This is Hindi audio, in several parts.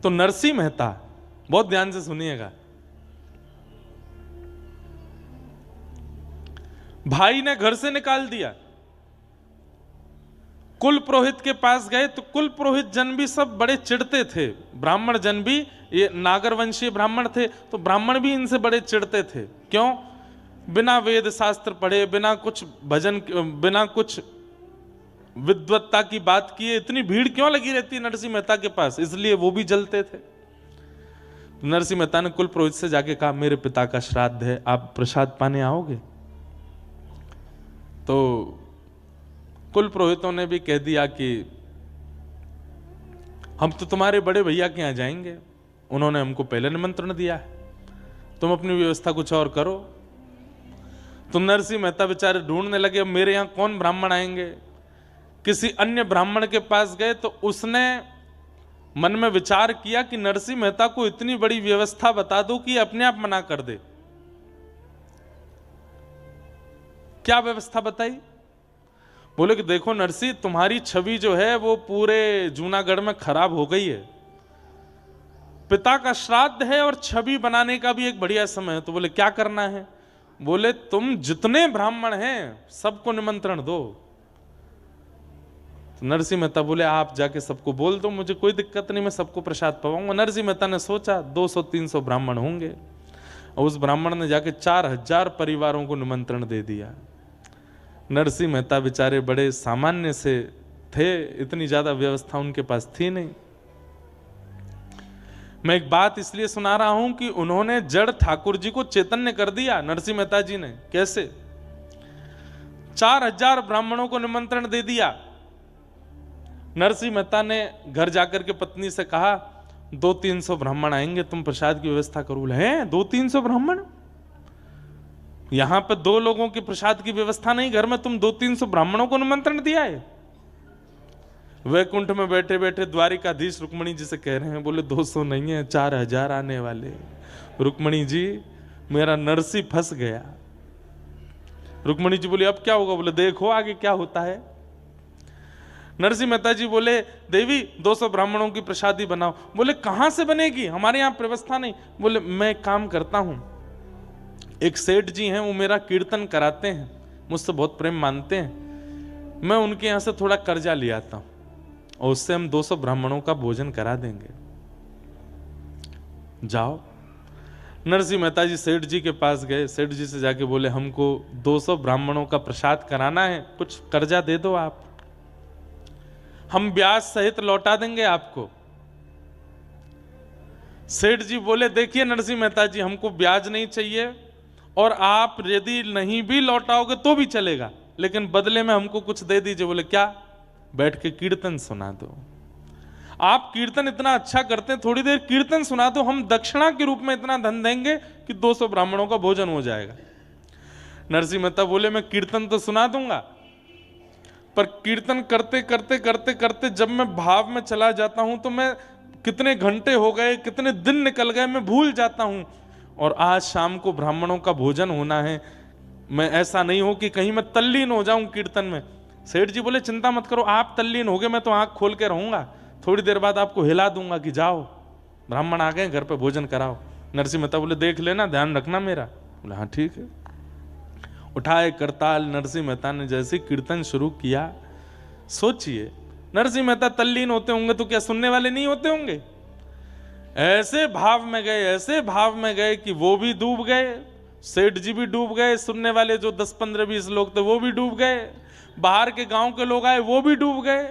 तो नरसिंह मेहता, बहुत ध्यान से सुनिएगा, भाई ने घर से निकाल दिया, कुल पुरोहित के पास गए तो कुल पुरोहित जन भी सब बड़े चिढ़ते थे, ब्राह्मण जन भी, ये नागर वंशीय ब्राह्मण थे तो ब्राह्मण भी इनसे बड़े चिढ़ते थे। क्यों? बिना वेद शास्त्र पढ़े, बिना कुछ भजन, बिना कुछ विद्वत्ता की बात किए इतनी भीड़ क्यों लगी रहती है नरसिंह मेहता के पास, इसलिए वो भी जलते थे। नरसिंह मेहता ने कुल पुरोहित से जाके कहा, मेरे पिता का श्राद्ध है, आप प्रसाद पाने आओगे? तो कुल पुरोहितों ने भी कह दिया कि हम तो तुम्हारे बड़े भैया के यहां जाएंगे, उन्होंने हमको पहले निमंत्रण दिया है, तुम अपनी व्यवस्था कुछ और करो। तो नरसिंह मेहता बेचारे ढूंढने लगे, अब मेरे यहां कौन ब्राह्मण आएंगे। किसी अन्य ब्राह्मण के पास गए तो उसने मन में विचार किया कि नरसिंह मेहता को इतनी बड़ी व्यवस्था बता दो कि अपने आप मना कर दे। क्या व्यवस्था बताई? बोले कि देखो नरसिंह, तुम्हारी छवि जो है वो पूरे जूनागढ़ में खराब हो गई है, पिता का श्राद्ध है और छवि बनाने का भी एक बढ़िया समय है। तो बोले क्या करना है? बोले तुम जितने ब्राह्मण हैं सबको निमंत्रण दो। तो नरसिंह मेहता बोले आप जाके सबको बोल दो, मुझे कोई दिक्कत नहीं, मैं सबको प्रसाद पाऊंगा। नरसिंह मेहता ने सोचा 200-300 ब्राह्मण होंगे, और उस ब्राह्मण ने जाके 4000 परिवारों को निमंत्रण दे दिया। नरसिंह मेहता बेचारे बड़े सामान्य से थे, इतनी ज्यादा व्यवस्था उनके पास थी नहीं। मैं एक बात इसलिए सुना रहा हूं कि उन्होंने जड़ ठाकुर जी को चैतन्य कर दिया नरसिंह मेहता जी ने। कैसे? 4000 ब्राह्मणों को निमंत्रण दे दिया। नरसिंह मेहता ने घर जाकर के पत्नी से कहा 200-300 ब्राह्मण आएंगे, तुम प्रसाद की व्यवस्था करो। हैं 200-300 ब्राह्मण? यहां पर 2 लोगों के प्रसाद की व्यवस्था नहीं, घर में तुम 200-300 ब्राह्मणों को निमंत्रण दिया है। वैकुंठ में बैठे बैठे द्वारिकाधीश रुक्मणी जी से कह रहे हैं, बोले 200 नहीं है, 4000 आने वाले। रुक्मणी जी मेरा नरसिंह फंस गया। रुक्मणी जी बोले अब क्या होगा? बोले देखो आगे क्या होता है। नरसिंह मेहता जी बोले देवी 200 ब्राह्मणों की प्रसादी बनाओ। बोले कहां से बनेगी, हमारे यहां व्यवस्था नहीं। बोले मैं एक काम करता हूं, एक सेठ जी हैं वो मेरा कीर्तन कराते हैं, मुझसे बहुत प्रेम मानते हैं, मैं उनके यहां से थोड़ा कर्जा ले आता हूं और उससे हम 200 ब्राह्मणों का भोजन करा देंगे। जाओ। नरसिंह मेहता जी सेठ जी के पास गए, सेठ जी से जाके बोले हमको 200 ब्राह्मणों का प्रसाद कराना है, कुछ कर्जा दे दो आप, हम ब्याज सहित लौटा देंगे आपको। सेठ जी बोले देखिए नरसिंह मेहता जी, हमको ब्याज नहीं चाहिए और आप यदि नहीं भी लौटाओगे तो भी चलेगा, लेकिन बदले में हमको कुछ दे दीजिए। बोले क्या? बैठ के कीर्तन सुना दो। आप कीर्तन इतना अच्छा करते हैं, थोड़ी देर कीर्तन सुना दो, हम दक्षिणा के रूप में इतना धन देंगे कि 200 ब्राह्मणों का भोजन हो जाएगा। नरसिंह मेहता बोले मैं कीर्तन तो सुना दूंगा, पर कीर्तन करते करते करते करते जब मैं भाव में चला जाता हूं तो मैं कितने घंटे हो गए, कितने दिन निकल गए, मैं भूल जाता हूं। और आज शाम को ब्राह्मणों का भोजन होना है, मैं ऐसा नहीं हो कि कहीं मैं तल्लीन हो जाऊं कीर्तन में। सेठ जी बोले चिंता मत करो, आप तल्लीन हो गए, मैं तो आंख खोल के रहूंगा, थोड़ी देर बाद आपको हिला दूंगा कि जाओ ब्राह्मण आ गए, घर पे भोजन कराओ। नरसिंह मेहता बोले देख लेना, ध्यान रखना मेरा। बोले हाँ ठीक है। उठाए करताल नरसिंह मेहता ने जैसे कीर्तन शुरू किया, सोचिए नरसिंह मेहता तल्लीन होते होंगे तो क्या सुनने वाले नहीं होते होंगे? ऐसे भाव में गए, ऐसे भाव में गए कि वो भी डूब गए, सेठ जी भी डूब गए, सुनने वाले जो 10, 15, 20 लोग थे वो भी डूब गए, बाहर के गांव के लोग आए वो भी डूब गए।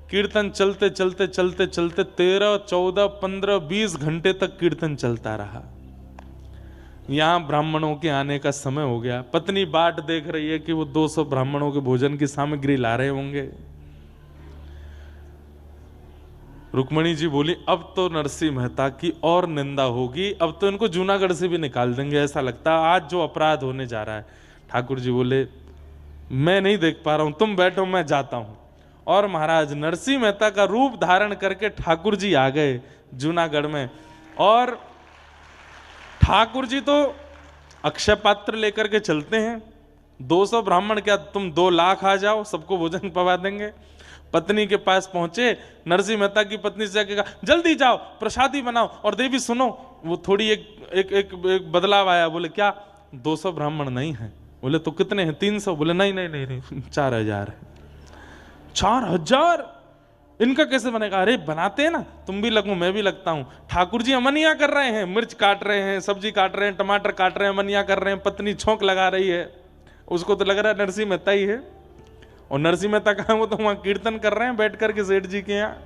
कीर्तन चलते चलते चलते चलते 13, 14, 15, 20 घंटे तक कीर्तन चलता रहा। यहां ब्राह्मणों के आने का समय हो गया। पत्नी बाट देख रही है कि वो 200 ब्राह्मणों के भोजन की सामग्री ला रहे होंगे। रुक्मणी जी बोली अब तो नरसिंह मेहता की और निंदा होगी, अब तो इनको जूनागढ़ से भी निकाल देंगे, ऐसा लगता है आज जो अपराध होने जा रहा है। ठाकुर जी बोले मैं नहीं देख पा रहा हूं, तुम बैठो मैं जाता हूं। और महाराज नरसिंह मेहता का रूप धारण करके ठाकुर जी आ गए जूनागढ़ में। और ठाकुर जी तो अक्षय पात्र लेकर के चलते हैं, 200 ब्राह्मण क्या तुम 2 लाख आ जाओ सबको भोजन पवा देंगे। पत्नी के पास पहुंचे, नरसिंह मेहता की पत्नी से जाके कहा जल्दी जाओ प्रसादी बनाओ। और देवी सुनो, वो थोड़ी एक बदलाव आया। बोले क्या? 200 ब्राह्मण नहीं है। बोले तो कितने हैं? 300। बोले नहीं नहीं नहीं नहीं 4000 है। 4000 इनका कैसे बनेगा? अरे बनाते हैं ना, तुम भी लगो मैं भी लगता हूं। ठाकुर जी अमनिया कर रहे हैं, मिर्च काट रहे हैं, सब्जी काट रहे हैं, टमाटर काट रहे हैं, अमनिया कर रहे हैं, पत्नी छोंक लगा रही है। उसको तो लग रहा है नरसिंह मेहता ही है। और नरसिंह मेहता कहाँ? वो तो वहां कीर्तन कर रहे हैं बैठ करके सेठ जी के यहाँ।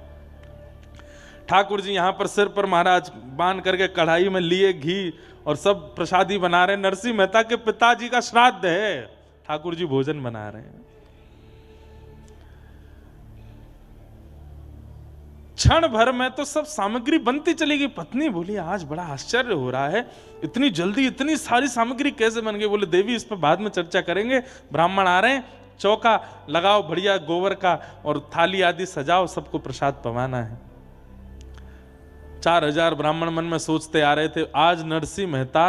ठाकुर जी यहां पर सिर पर महाराज बांध करके कढ़ाई में लिए घी और सब प्रसादी बना रहे हैं। नरसिंह मेहता के पिताजी का श्राद्ध है, ठाकुर जी भोजन बना रहे हैं। क्षण भर में तो सब सामग्री बनती चली गई। पत्नी बोली आज बड़ा आश्चर्य हो रहा है, इतनी जल्दी इतनी सारी सामग्री कैसे बन गई? बोले देवी इस पर बाद में चर्चा करेंगे, ब्राह्मण आ रहे हैं, चौका लगाओ बढ़िया गोबर का और थाली आदि सजाओ, सबको प्रसाद पवाना है। 4000 ब्राह्मण मन में सोचते आ रहे थे आज नरसिंह मेहता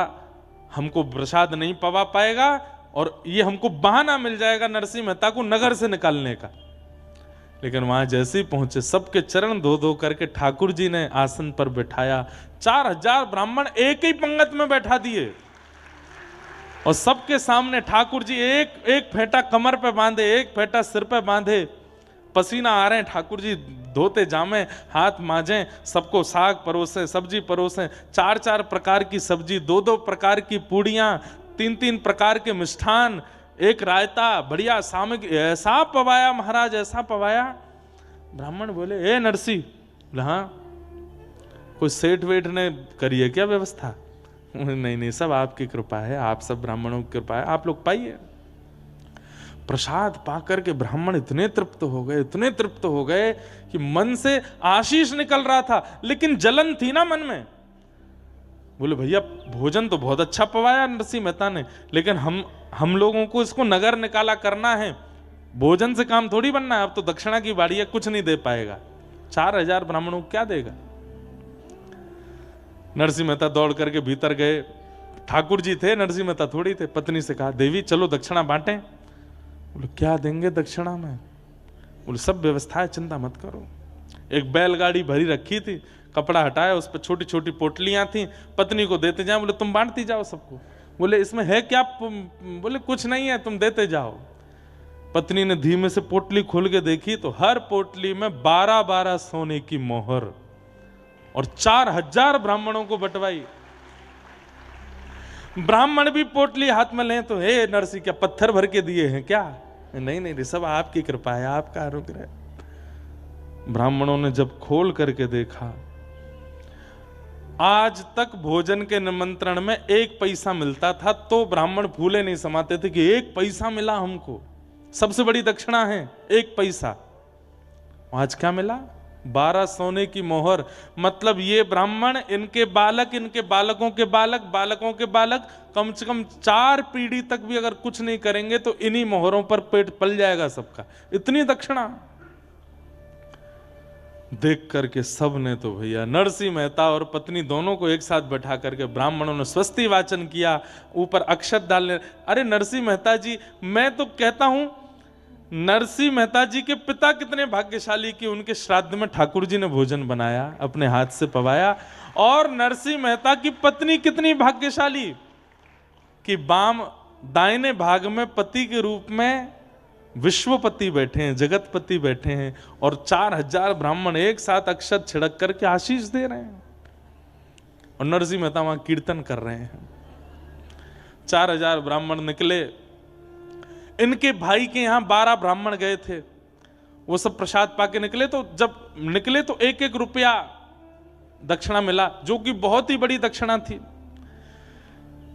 हमको प्रसाद नहीं पवा पाएगा और ये हमको बहाना मिल जाएगा नरसिंह मेहता को नगर से निकालने का। लेकिन वहां जैसे ही पहुंचे सबके चरण धो धो करके ठाकुर जी ने आसन पर बैठाया। 4000 ब्राह्मण एक ही पंगत में बैठा दिए और सबके सामने ठाकुर जी एक फेंटा कमर पे बांधे, एक फेंटा सिर पे बांधे, पसीना आ रहे हैं। ठाकुर जी धोते जामे, हाथ मांजे, सबको साग परोसे, सब्जी परोसे, 4-4 प्रकार की सब्जी, 2-2 प्रकार की पूड़ियां, 3-3 प्रकार के मिष्ठान, एक रायता, बढ़िया सामग्री, ऐसा पवाया महाराज, ऐसा पवाया। ब्राह्मण बोले ए नरसी, बोले हाँ कोई सेठ वेठ ने करी है क्या व्यवस्था? नहीं नहीं सब आपकी कृपा है, आप सब ब्राह्मणों की कृपा है, आप लोग पाइए। प्रसाद पाकर के ब्राह्मण इतने तृप्त हो गए, इतने तृप्त हो गए कि मन से आशीष निकल रहा था लेकिन जलन थी ना मन में। बोले भैया भोजन तो बहुत अच्छा पवाया नरसिंह मेहता ने, लेकिन हम लोगों को इसको नगर निकाला करना है, भोजन से काम थोड़ी बनना है। अब तो दक्षिणा की बाड़ी है, कुछ नहीं दे पाएगा। 4000 ब्राह्मणों को क्या देगा? नरसिंह मेहता दौड़ करके भीतर गए। ठाकुर जी थे, नरसिंह मेहता थोड़ी थे। पत्नी से कहा देवी चलो दक्षिणा बांटें। बोले क्या देंगे दक्षिणा में? बोले सब व्यवस्था है, चिंता मत करो। एक बैलगाड़ी भरी रखी थी, कपड़ा हटाया, उस पर छोटी छोटी पोटलियां थी, पत्नी को देते जाओ। बोले तुम बांटती जाओ सबको। बोले इसमें है क्या? बोले कुछ नहीं है, तुम देते जाओ। पत्नी ने धीमे से पोटली खोल के देखी तो हर पोटली में 12-12 सोने की मोहर और 4000 ब्राह्मणों को बंटवाई। ब्राह्मण भी पोटली हाथ में लें तो हे नरसिंह क्या पत्थर भर के दिए हैं क्या? नहीं नहीं सब आपकी कृपा है, आपका अनुग्रह। ब्राह्मणों ने जब खोल करके देखा, आज तक भोजन के निमंत्रण में 1 पैसा मिलता था तो ब्राह्मण फूले नहीं समाते थे कि 1 पैसा मिला हमको, सबसे बड़ी दक्षिणा है 1 पैसा। आज क्या मिला? 12 सोने की मोहर। मतलब ये ब्राह्मण, इनके बालक, इनके बालकों के बालक, बालकों के बालक, कम से कम 4 पीढ़ी तक भी अगर कुछ नहीं करेंगे तो इन्हीं मोहरों पर पेट पल जाएगा सबका। इतनी दक्षिणा देख करके सब ने तो भैया नरसिंह मेहता और पत्नी दोनों को एक साथ बैठा करके ब्राह्मणों ने स्वस्ति वाचन किया, ऊपर अक्षत डालने। अरे नरसिंह मेहता जी, मैं तो कहता हूं नरसिंह मेहता जी के पिता कितने भाग्यशाली कि उनके श्राद्ध में ठाकुर जी ने भोजन बनाया, अपने हाथ से पवाया। और नरसिंह मेहता की पत्नी कितनी भाग्यशाली कि बाम दाहिने भाग में पति के रूप में विश्वपति बैठे हैं, जगतपति बैठे हैं और 4000 ब्राह्मण एक साथ अक्षत छिड़क करके आशीष दे रहे हैं और नरसिंह मेहता वहां कीर्तन कर रहे हैं। 4000 ब्राह्मण निकले। इनके भाई के यहां 12 ब्राह्मण गए थे, वो सब प्रसाद पाके निकले। तो जब निकले तो 1-1 रुपया दक्षिणा मिला, जो कि बहुत ही बड़ी दक्षिणा थी।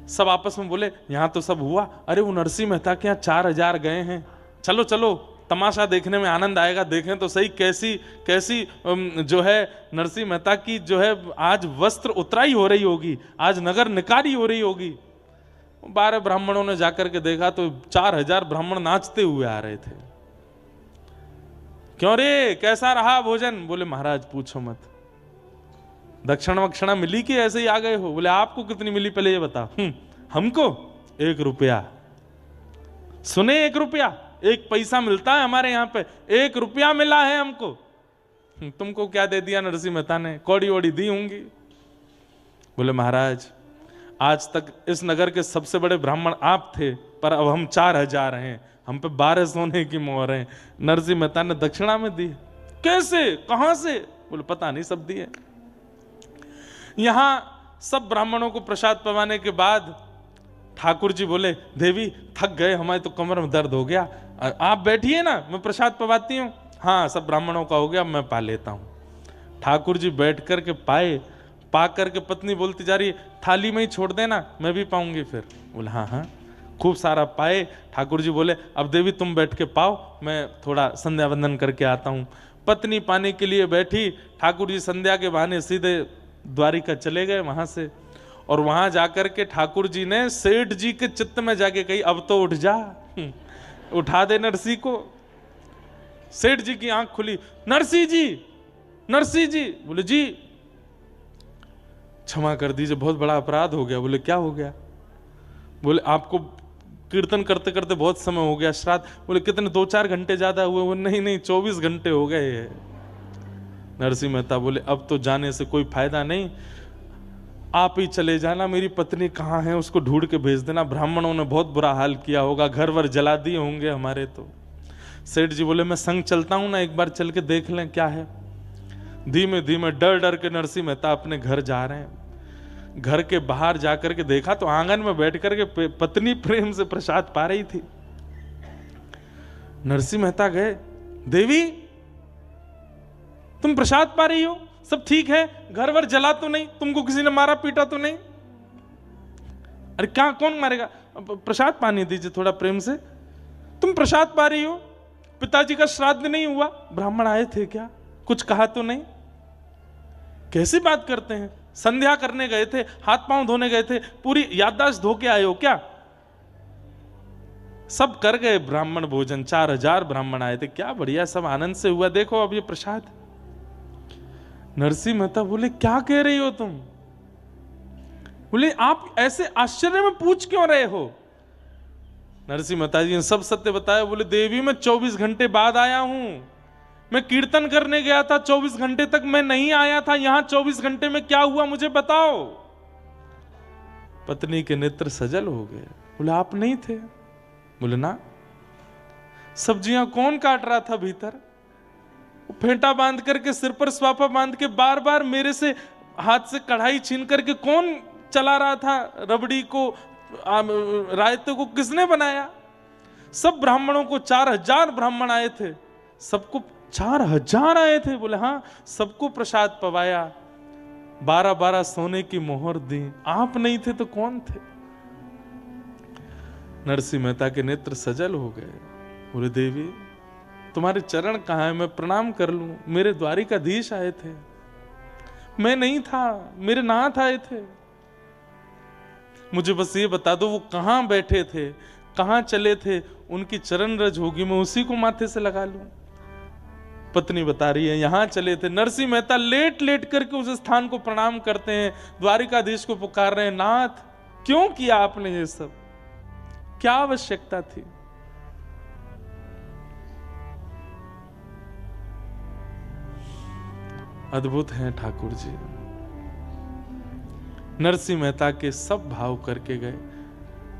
सब आपस में बोले यहां तो सब हुआ, अरे वो नरसिंह मेहता के यहां 4000 गए हैं, चलो चलो तमाशा देखने में आनंद आएगा, देखें तो सही कैसी कैसी जो है नरसिंह मेहता की जो है आज वस्त्र उतराई हो रही होगी, आज नगर निकारी हो रही होगी। 12 ब्राह्मणों ने जाकर के देखा तो 4000 ब्राह्मण नाचते हुए आ रहे थे। क्यों रे, कैसा रहा भोजन? बोले महाराज पूछो मत, दक्षिणा वक्षिणा मिली कि ऐसे ही आ गए हो? बोले आपको कितनी मिली पहले ये बता। हमको 1 रुपया। सुने 1 रुपया? 1 पैसा मिलता है हमारे यहाँ पे, 1 रुपया मिला है हमको। तुमको क्या दे दिया नरसिंह मेहता ने? कौड़ी वोड़ी दी होंगी। बोले महाराज, आज तक इस नगर के सबसे बड़े ब्राह्मण आप थे, पर अब हम 4000 हैं, हम पे 12 सोने की मोहर है। नरसिंह मेहता ने दक्षिणा में दी। कैसे, कहां से? बोले पता नहीं, सब दिए। यहां सब ब्राह्मणों को प्रसाद पवाने के बाद ठाकुर जी बोले, देवी थक गए, हमारे तो कमर में दर्द हो गया, आप बैठिए ना, मैं प्रसाद पवाती हूँ। हाँ, सब ब्राह्मणों का हो गया, मैं पा लेता हूँ। ठाकुर जी बैठ कर के पाए, पा करके पत्नी बोलती जा रही है, थाली में ही छोड़ देना, मैं भी पाऊंगी फिर। बोले हाँ हाँ, खूब सारा पाए। ठाकुर जी बोले, अब देवी तुम बैठ के पाओ, मैं थोड़ा संध्या वंदन करके आता हूँ। पत्नी पाने के लिए बैठी, ठाकुर जी संध्या के बहाने सीधे द्वारिका चले गए वहां से। और वहां जाकर के ठाकुर जी ने सेठ जी के चित्त में जाके कही, अब तो उठ जा, उठा दे नरसी को। सेठ जी की आंख खुली, नरसी जी, नरसी जी। बोले जी क्षमा कर दीजिए, बहुत बड़ा अपराध हो गया। बोले क्या हो गया? बोले आपको कीर्तन करते करते बहुत समय हो गया, श्राद्ध। बोले कितने, 2-4 घंटे ज्यादा हुए? वो नहीं 24 घंटे हो गए। नरसिंह मेहता बोले, अब तो जाने से कोई फायदा नहीं, आप ही चले जाना, मेरी पत्नी कहाँ है उसको ढूंढ के भेज देना, ब्राह्मणों ने बहुत बुरा हाल किया होगा, घर वर जला दिए होंगे हमारे। तो सेठ जी बोले, मैं संग चलता हूं ना, एक बार चल के देख लें क्या है। धीमे धीमे डर डर के नरसिंह मेहता अपने घर जा रहे हैं। घर के बाहर जाकर के देखा तो आंगन में बैठ करके पत्नी प्रेम से प्रसाद पा रही थी। नरसिंह मेहता गए, देवी तुम प्रसाद पा रही हो, सब ठीक है, घर वर जला तो नहीं, तुमको किसी ने मारा पीटा तो नहीं? अरे क्या, कौन मारेगा, प्रसाद पानी दीजिए थोड़ा प्रेम से। तुम प्रसाद पा रही हो, पिताजी का श्राद्ध नहीं हुआ, ब्राह्मण आए थे क्या, कुछ कहा तो नहीं? कैसी बात करते हैं, संध्या करने गए थे, हाथ पांव धोने गए थे, पूरी याददाश्त धो के आए हो क्या? सब कर गए ब्राह्मण भोजन, 4000 ब्राह्मण आए थे, क्या बढ़िया, सब आनंद से हुआ, देखो अब ये प्रसाद। नरसिंह मेहता बोले, क्या कह रही हो तुम? बोले, आप ऐसे आश्चर्य में पूछ क्यों रहे हो? नरसिंह मेहता जी ने सब सत्य बताया। बोले, देवी मैं 24 घंटे बाद आया हूं, मैं कीर्तन करने गया था, 24 घंटे तक मैं नहीं आया था, यहां 24 घंटे में क्या हुआ मुझे बताओ। पत्नी के नेत्र सजल हो गए। बोले, आप नहीं थे? बोले ना। सब्जियां कौन काट रहा था भीतर? फेंटा बांध करके, सिर पर स्वापा बांध के, बार बार मेरे से हाथ से कढ़ाई छीन करके कौन चला रहा था? रबड़ी को, रायते को किसने बनाया? सब ब्राह्मणों को, 4000 ब्राह्मण आए थे, सबको 4000 आए थे। बोले हाँ, सबको प्रसाद पवाया, 12-12 सोने की मोहर दी, आप नहीं थे तो कौन थे? नरसिंह मेहता के नेत्र सजल हो गए। बोले, देवी तुम्हारे चरण कहाँ है, मैं प्रणाम कर लूं? मेरे द्वारिकाधीश आए थे, मैं नहीं था, मेरे नाथ आए थे, मुझे बस ये बता दो वो कहां बैठे थे, कहां चले थे, उनकी चरण रज होगी, मैं उसी को माथे से लगा लूं। पत्नी बता रही है, यहां चले थे। नरसिंह मेहता लेट लेट करके उस स्थान को प्रणाम करते हैं, द्वारिकाधीश को पुकार रहे हैं, नाथ क्यों किया आपने ये सब, क्या आवश्यकता थी? अद्भुत हैं ठाकुर जी। नरसिंह मेहता के सब भाव करके गए।